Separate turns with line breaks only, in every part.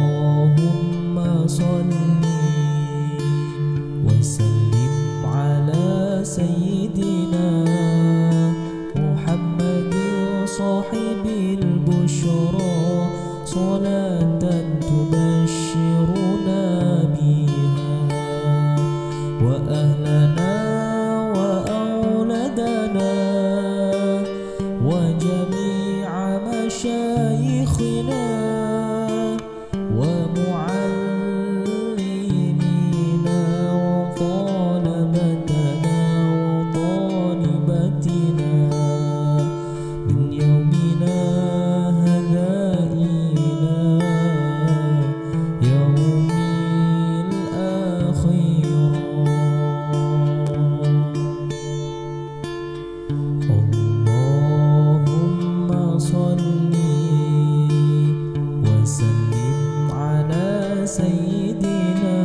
Allahumma salli wa sallim ala sayyidina Muhammadin sahibil bushra salatan tubashshiruna biha wa ahlana wa awladana wa jami'a masyayikhina wa muallimina wa talabatana wa talibatina min yawmina hadha ila yawmil akhirah. Allahumma salli wa sallim ala sayyidina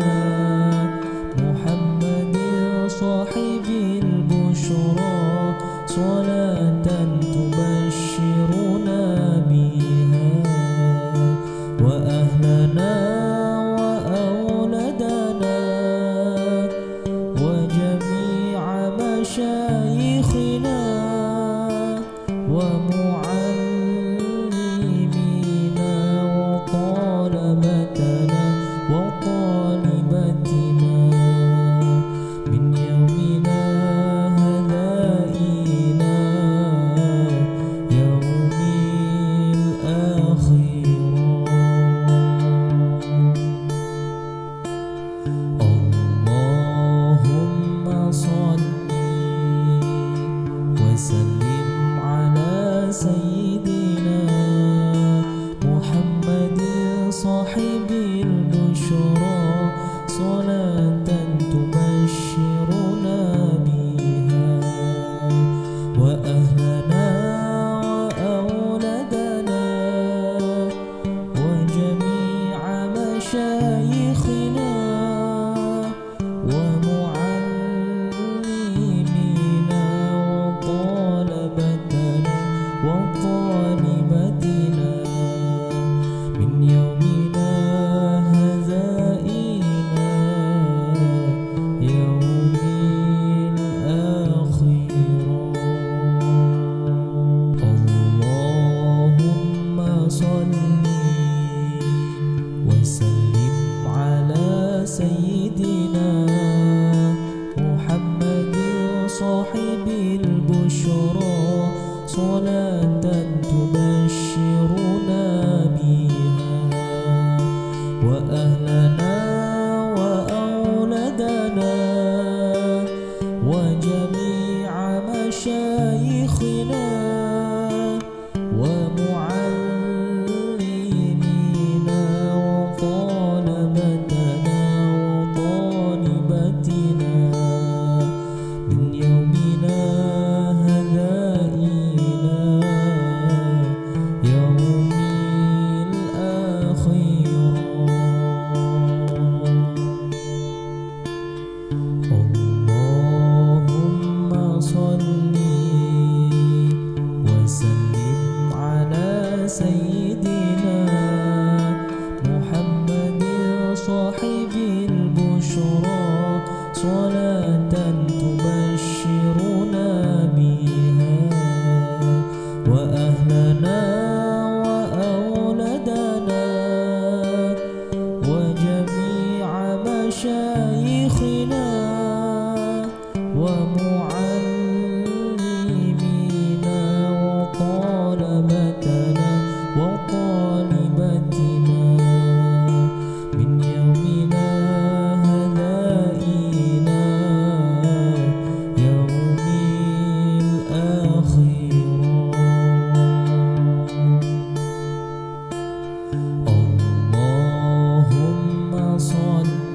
Muhammadin sahibil bushra salatan tubashshiruna biha wa ahlana wa awladana wa jami'a masyayikhina wa muallimina wa talabatana wa talibatina min yawmina hadha ila yawmil akhirah. Allahumma salli wa sallim ala sayyidina Muhammadin sahibil bushra salatan tubashshiruna biha wa ahlana wa awladana wa jami'a masyayikhina wa muallimina wa talabatana wa talibatina min yawmina hadha ila yawmil akhirah. Allahumma salli wa sallim ala sayyidina Muhammadin sahibil bushra salatan tubashshiruna biha wa ahlana wa awladana wa jami'a masyayikhina wa muallimina wa talabatana wa talibatina min yawmina hadha ila yawmil akhirah. Allahumma salli wa sallim ala sayyidina Muhammadin sahibil bushra salatan tubashshiruna biha wa ahlana wa awladana wa jami'a masyayikhina wa muallimina wa talabatana wa talibatina min yawmina hadha ila yawmil akhirah. Allahumma salli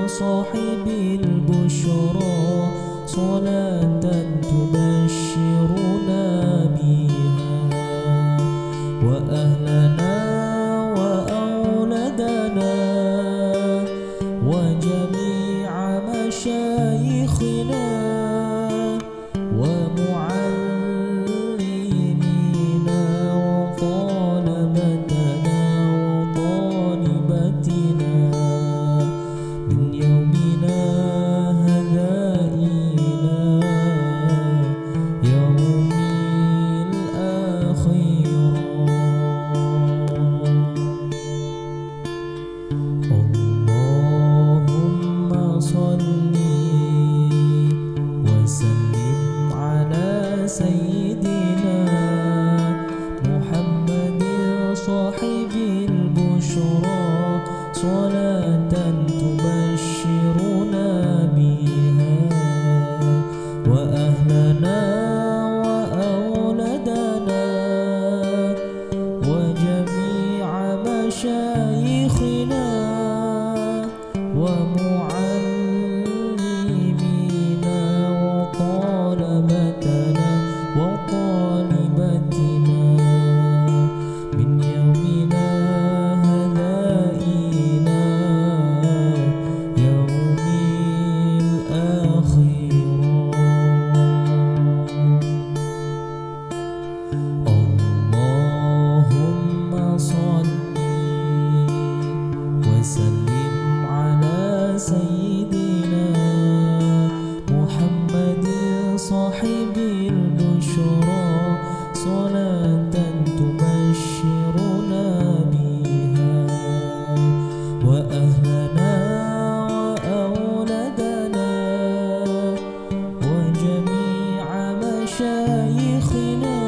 صاحب البشرى صلاة تبشرنا بها وأهلنا وأولادنا وجميع مشايخنا ومعلمينا وطلبتنا وطالباتنا من يومنا هذا إلى يوم الآخرة. اللهم صل وسلم على سيدنا محمد صاحب البشرى صلاة تبشرنا بها وأهلنا وأولادنا وجميع مشايخنا ومعلمينا وطلبتنا وطالباتنا من يومنا هذا إلى يوم الآخرة. اللهم صل وسلم على سيدنا محمد صاحب البشرى صلاة تبشرنا بها وأهلنا وأولادنا وجميع مشايخنا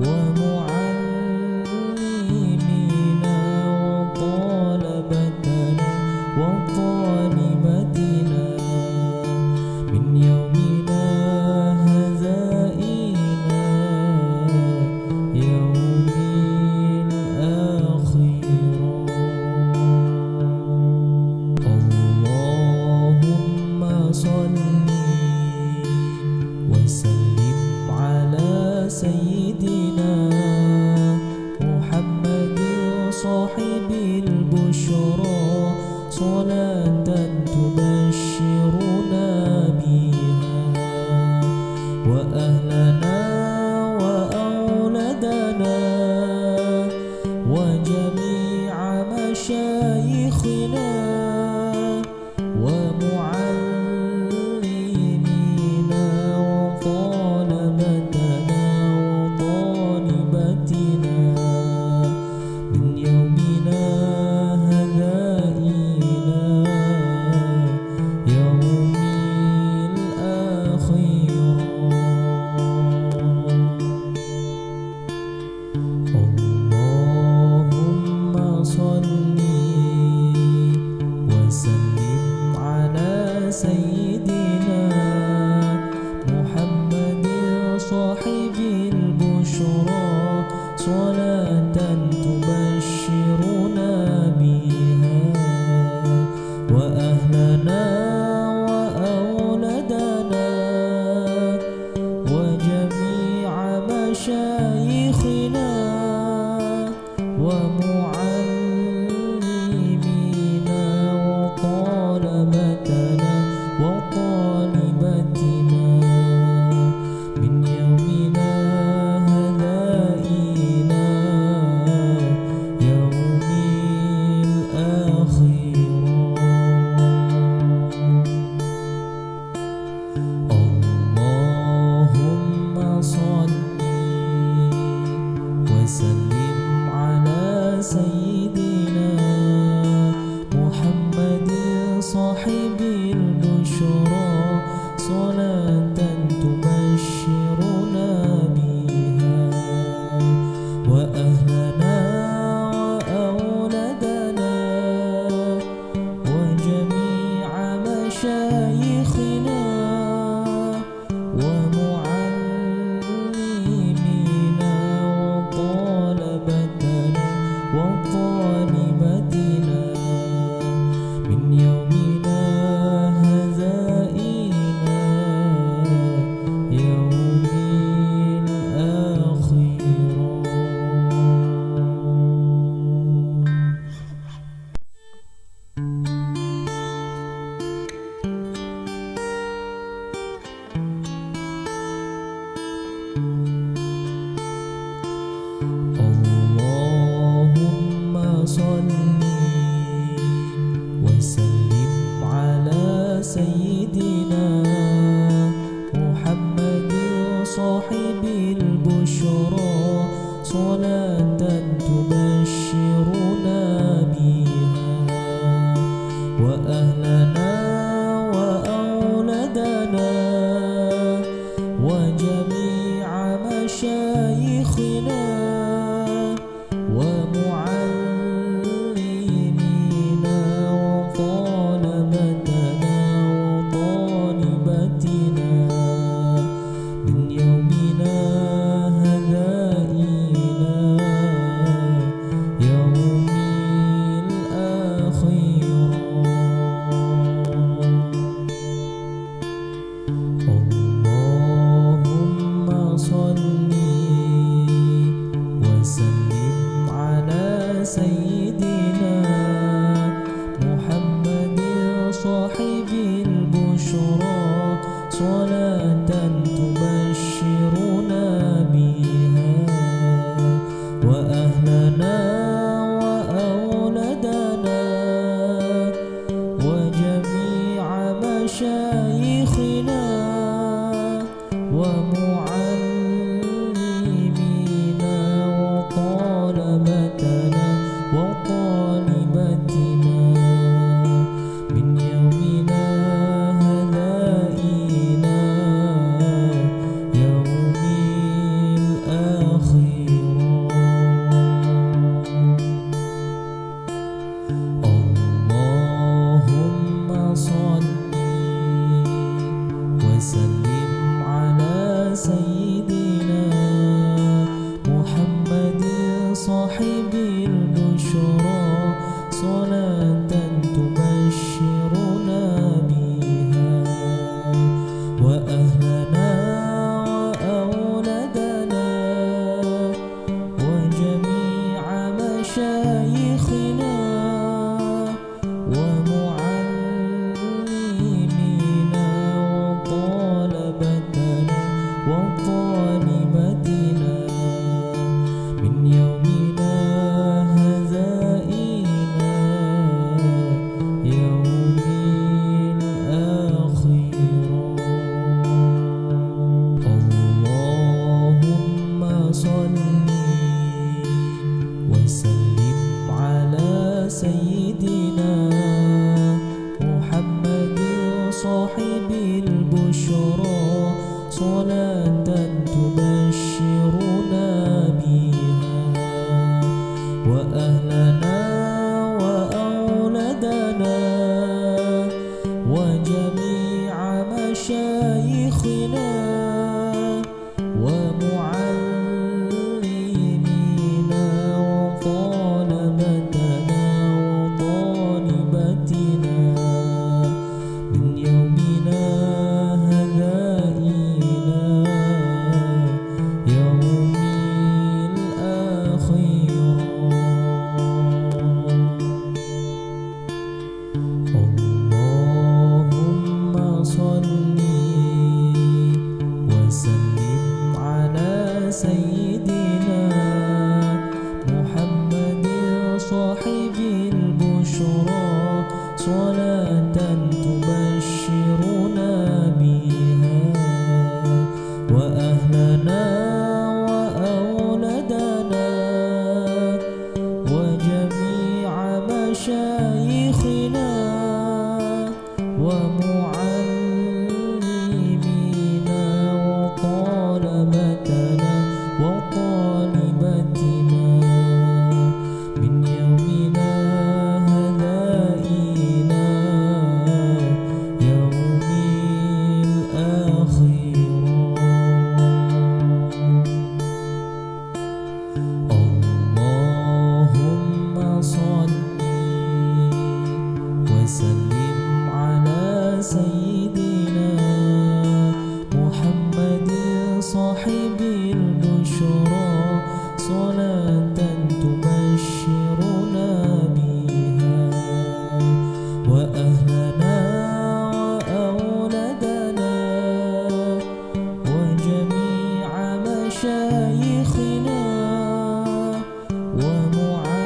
ومعلمينا وطلبتنا وطالباتنا من يومنا هذا إلى يوم الآخرة. اللهم صل وسلم على سيدنا محمد صاحب البشرى صلاة تبشرنا بها وأهلنا وأولادنا وجميع مشايخنا ومعلمينا وطلبتنا وطالباتنا من يومنا هذا إلى يوم الآخرة. اللهم صل وسلم على سيدنا محمد صاحب البشرى صلاة تبشرنا بها وأهلنا وأولادنا وجميع مشايخنا ومعلمينا وطلبتنا وأهلنا وأولادنا وجميع مشايخنا ومعلمينا وطلبتنا وطالباتنا من يومنا هذا إلى يوم الآخرة. اللهم صل وسلم على سيدنا محمد صاحب البشرى صلاة تبشرنا بها وأهلنا وأولادنا وجميع مشايخنا ومعلمينا وطلبتنا وطالباتنا من يومنا هذا إلى يوم الآخرة. اللهم صل وسلم على سيدنا محمد صاحب البشرى صلاة تبشرنا بها وأهلنا وأولادنا وجميع مشايخنا ومعلمينا وطلبتنا وطالباتنا من يومنا هذا إلى يوم الآخرة. اللهم صل وسلم على سيدنا محمد صاحب البشرى صلاة تبشرنا بها وأهلنا وأولادنا وجميع مشايخنا ومعلمينا وطلبتنا وطالباتنا من يومنا هذا إلى يوم الآخرة. اللهم صل وسلم على سيدنا محمد صاحب البشرى صلاة تبشرنا بها وأهلنا وأولادنا وجميع مشايخنا ومعلمينا وطلبتنا وطالباتنا من يومنا هذا إلى يوم الآخرة. اللهم صل وسلم على سيدنا محمد صاحب البشرى صلاة تبشرنا بها وأهلنا وأولادنا وجميع مشايخنا ومعلمينا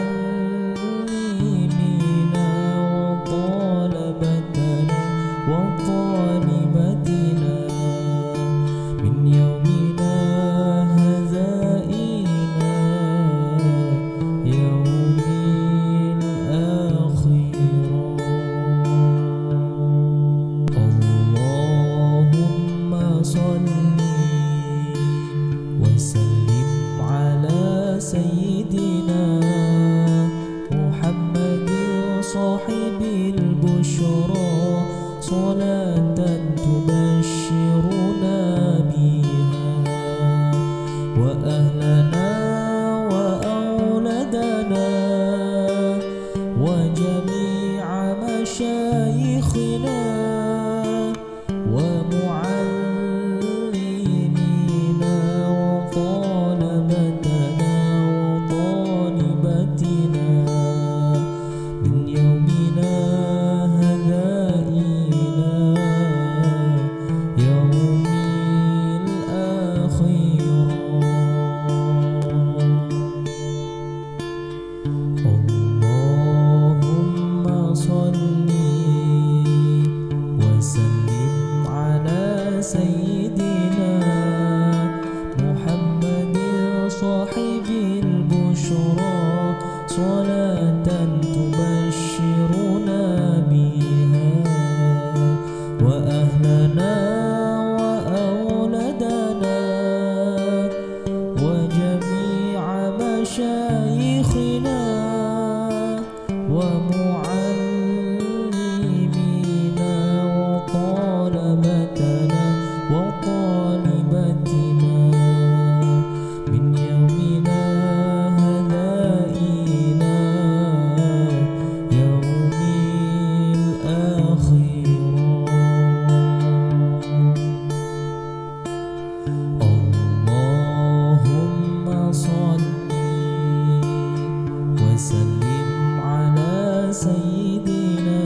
وطلبتنا وطالباتنا صلاة تبشرنا بها وأهلنا وأولادنا وجميع مشايخنا ومعلمينا وطلبتنا وطالباتنا من يومنا هذا إلى يوم الآخرة. اللهم صل وسلم على سيدنا محمد صاحب البشرى صلاة تبشرنا بها وأهلنا وأولادنا وجميع مشايخنا ومعلمينا وطلبتنا وطالباتنا من يومنا هذا إلى يوم الآخرة. اللهم صل وسلم على سيدنا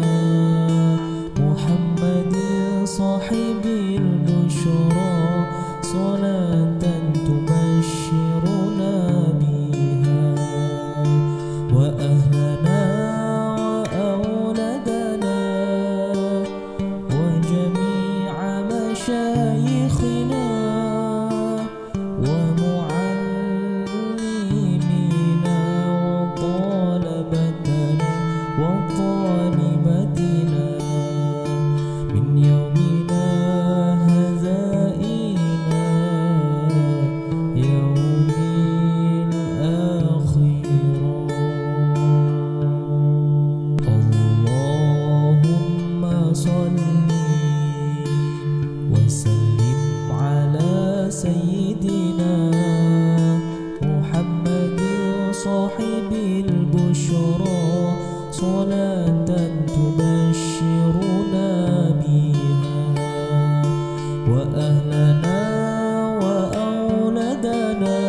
محمد صاحب البشرى صلاة تبشرنا بها وأهلنا وأولادنا وجميع مشايخنا ومعلمينا وطلبتنا وطالباتنا من يومنا هذا إلى يوم الآخرة. اللهم صل وسلم على سيدنا محمد صاحب البشرى صلاة تبشرنا بها وأهلنا وأولادنا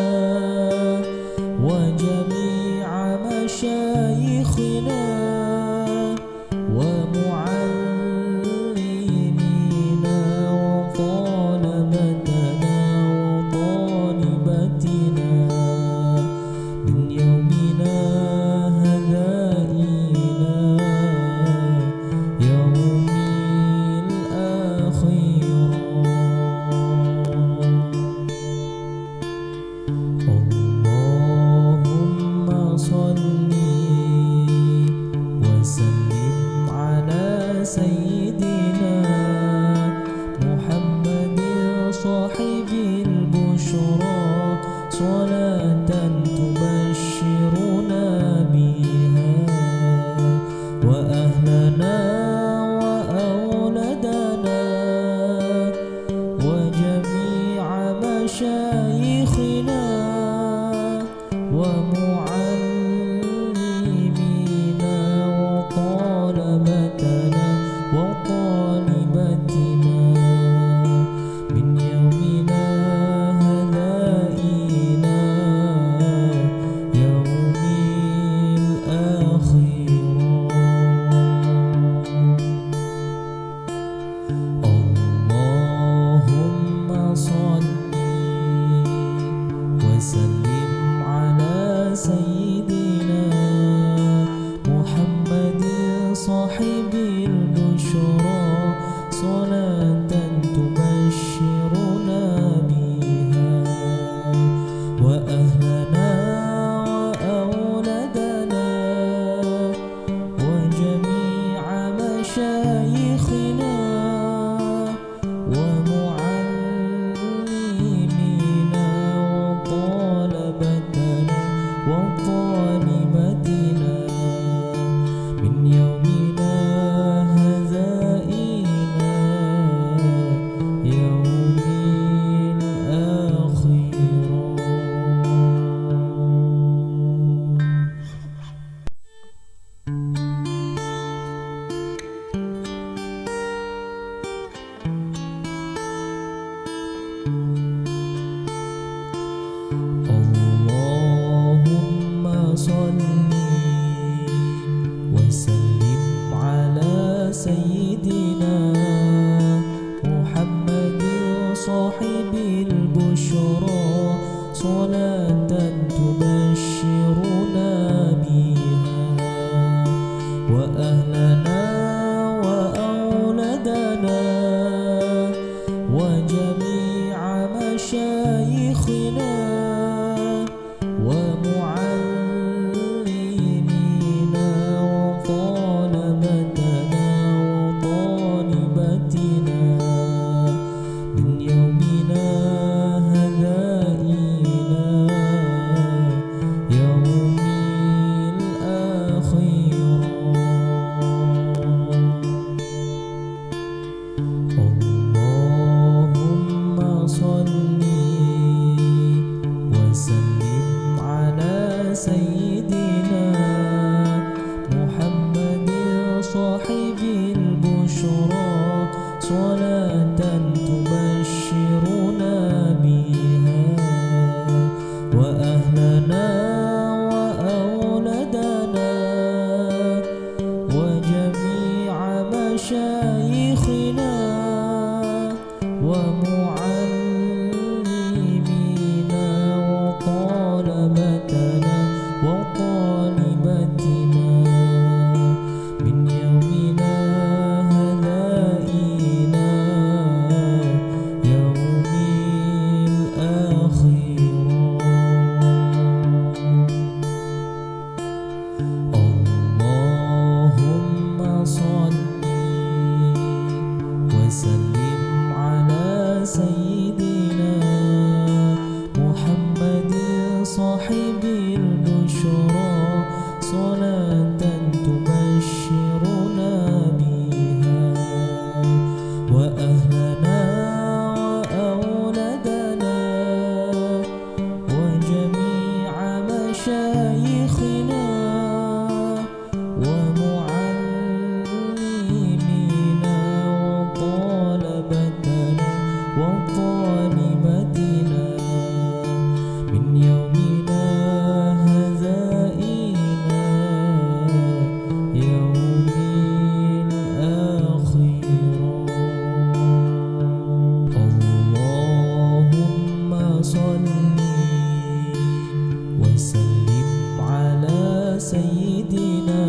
وجميع مشايخنا ومعلمينا وطلبتنا وطالباتنا من يومنا هذا إلى يوم الآخرة. اللهم صل وسلم على سيدنا محمد صاحب البشرى صلاة تبشرنا بها وأهلنا وأولادنا وجميع مشايخنا ومعلمينا وطلبتنا وطالباتنا من يومنا هذا إلى يوم الآخرة. اللهم صل وسلم على سيدنا محمد صاحب البشرى صلاة تبشرنا بها وأهلنا وأولادنا وجميع مشايخنا ومعلمينا وطلبتنا وطالباتنا من يومنا هذا إلى البشرى صلاة تبشرنا بها وأهلنا وأولادنا وجميع مشايخنا ومعلمينا وطلبتنا وطالبتنا من يومنا هذا إلى يوم الآخرة. اللهم صل وسلم على سيدنا محمد صاحب البشرى صلاة تبشرنا بها وأهلنا وأولادنا وجميع مشايخنا ومعلمينا وطلبتنا وطالبتنا من يومنا هذا إلى يوم الآخرة. اللهم صل وسلم على سيدنا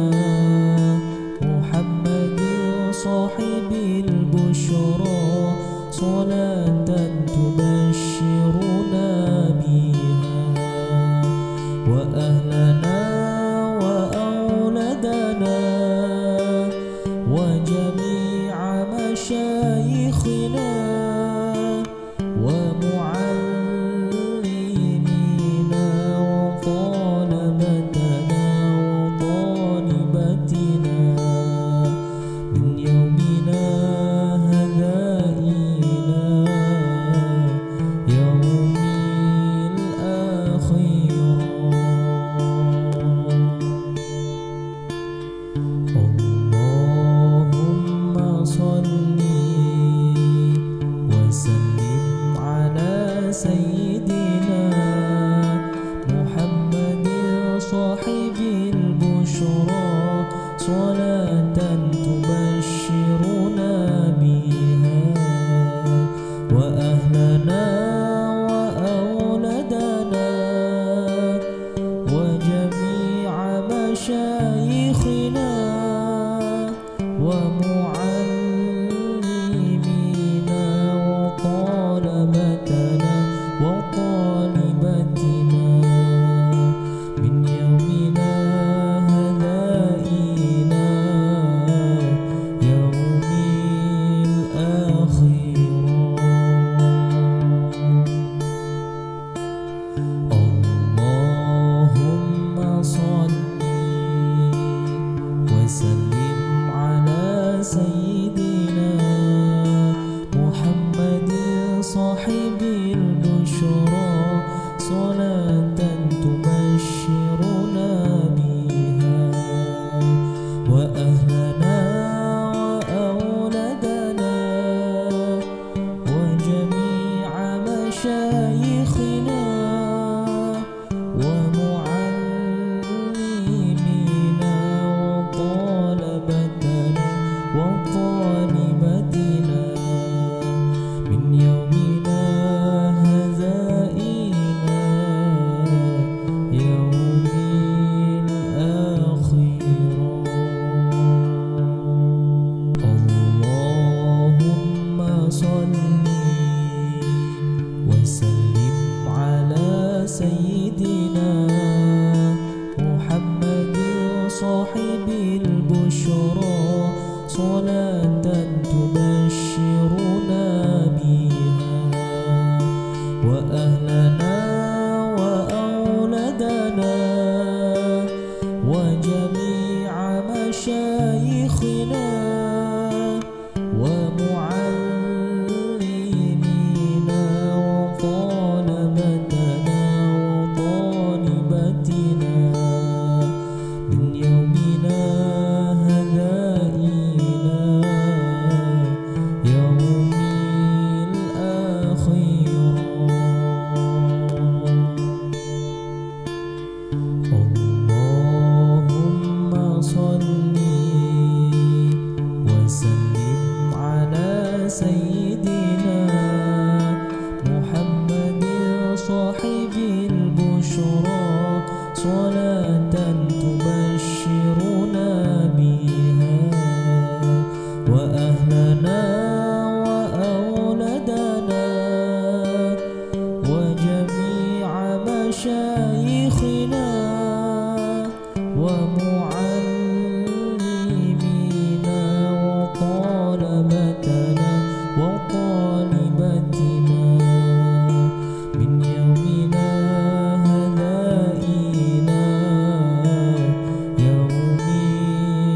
محمد صاحب البشرى صلاة تبشرنا بها وأهلنا وأولادنا وجميع مشايخنا ومعلمينا وطلبتنا وطالبتنا من يومنا هذا إلى يوم الآخرة. اللهم صل وسلم على سيدنا محمد صاحب البشرى صلاة تبشرنا بها وأهلنا وأولادنا وجميع مشايخنا ومعلمينا وطلبتنا وطالبتنا من يومنا هذا إلى يوم الآخرة. اللهم صل وسلم على سيدنا محمد صاحب البشرى صلاة تبشرنا بها وأهلنا وأولادنا وجميع مشايخنا ومعلمينا وطلبتنا وطالبتنا من يومنا هذا إلى يوم الآخرة. اللهم صل وسلم على سيدنا محمد صاحب البشرى صلاة سيدنا محمد صاحب البشرى صلاة تبشرنا بها وأهلنا وأولادنا وجميع مشايخنا ومعلمينا وطلبتنا وطالبتنا من يومنا هذا إلى يوم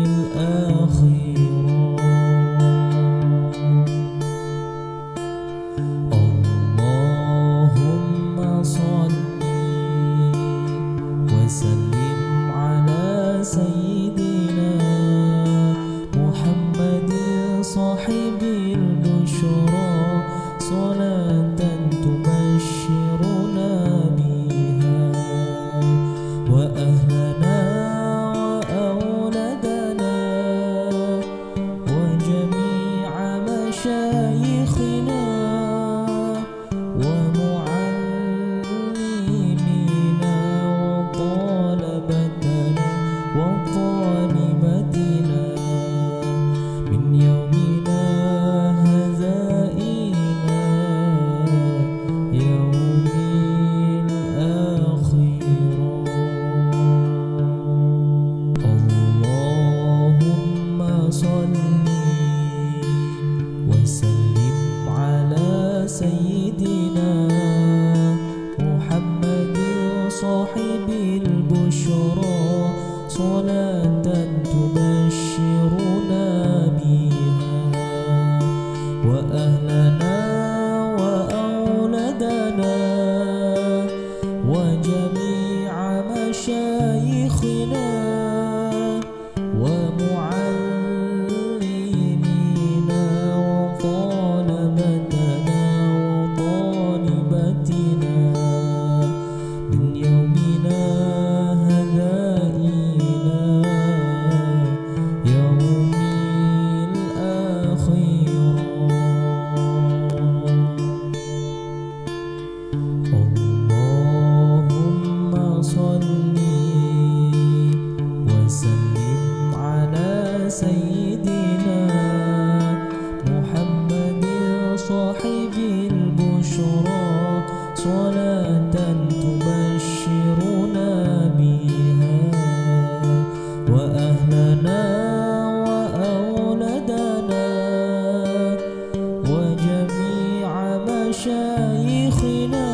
الآخرة. اللهم صل وسلم على سيدنا محمد صاحب البشرى صلاة تبشرنا بها وأهلنا وأولادنا وجميع مشايخنا ومعلمينا وطلبتنا وطالبتنا من يومنا هذا إلى يوم الآخرة. اللهم صل وسلم على سيدنا محمد صاحب البشرى صلاة تبشرنا بها وأهلنا وأولادنا وجميع مشايخنا ومعلمينا وطلبتنا وطالبتنا من يومنا هذا إلى يوم الآخرة. اللهم صل وسلم على سيدنا محمد صاحب البشرى صلاة تبشرنا بها وأهلنا وأولادنا وجميع مشايخنا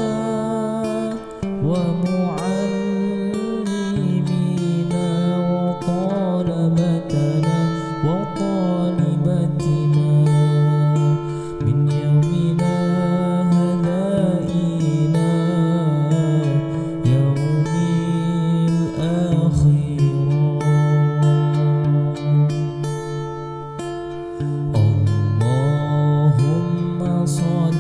ومعلمينا وطلبتنا وطالبتنا من يومنا هذا إلى يوم الآخرة. اللهم صل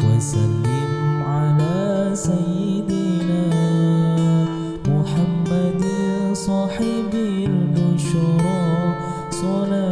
وسلم على سيدنا محمد صاحب البشرى صلاة